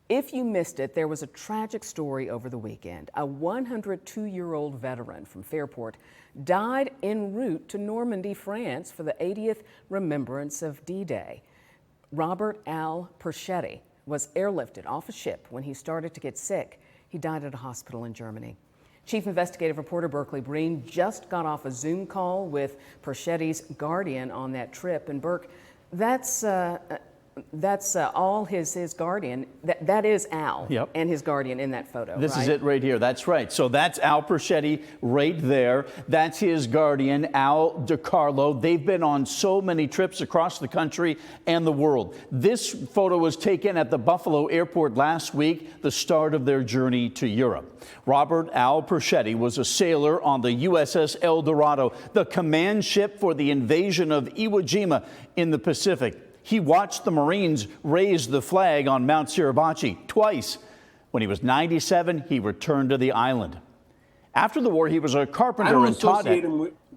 If you missed it, there was a tragic story over the weekend. A 102-year-old veteran from Fairport died en route to Normandy, France for the 80th remembrance of D-Day. Robert Al Persichitti was airlifted off a ship when he started to get sick. He died at a hospital in Germany. Chief investigative reporter Berkeley Breen just got off a Zoom call with Perschitti's guardian on that trip. And Burke, that's all his guardian. That is Al. Yep. And his guardian in that photo. This is it right here. That's right. So that's Al Persichitti right there. That's his guardian, Al DiCarlo. They've been on so many trips across the country and the world. This photo was taken at the Buffalo airport last week, the start of their journey to Europe. Robert Al Persichitti was a sailor on the USS El Dorado, the command ship for the invasion of Iwo Jima in the Pacific. He watched the Marines raise the flag on Mount Suribachi twice. When he was 97, he returned to the island. After the war, he was a carpenter and taught at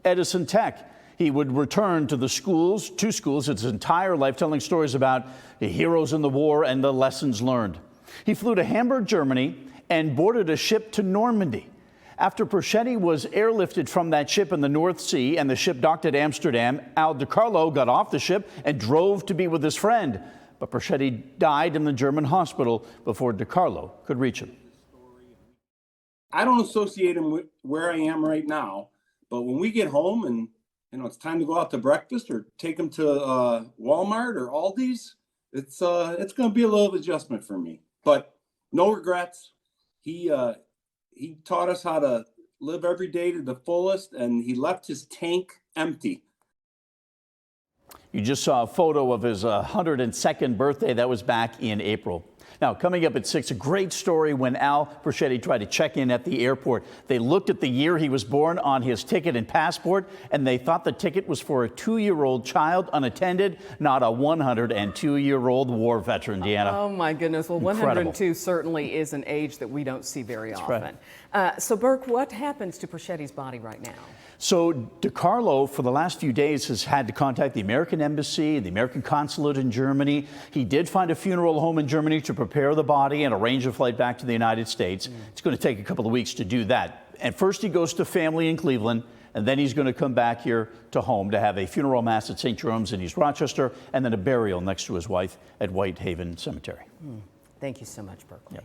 Edison Tech. He would return to the schools, two schools, his entire life, telling stories about the heroes in the war and the lessons learned. He flew to Hamburg, Germany, and boarded a ship to Normandy. After Persichitti was airlifted from that ship in the North Sea and the ship docked at Amsterdam, Al DiCarlo got off the ship and drove to be with his friend. But Persichitti died in the German hospital before DiCarlo could reach him. I don't associate him with where I am right now, but when we get home and it's time to go out to breakfast or take him to Walmart or Aldi's, it's going to be a little adjustment for me. But no regrets. He taught us how to live every day to the fullest, and he left his tank empty. You just saw a photo of his 102nd birthday. That was back in April. Now, coming up at 6, a great story when Al Persichitti tried to check in at the airport. They looked at the year he was born on his ticket and passport, and they thought the ticket was for a 2-year-old child unattended, not a 102-year-old war veteran, Deanna. Oh, my goodness. Well, Incredible. 102 certainly is an age that we don't see very That's often. Right. So, Burke, what happens to Perschitti's body right now? So DiCarlo, for the last few days, has had to contact the American Embassy, the American Consulate in Germany. He did find a funeral home in Germany to prepare the body and arrange a flight back to the United States. It's going to take a couple of weeks to do that. And first he goes to family in Cleveland, and then he's going to come back here to home to have a funeral mass at St. Jerome's in East Rochester, and then a burial next to his wife at Whitehaven Cemetery. Thank you so much, Berkeley. Yep.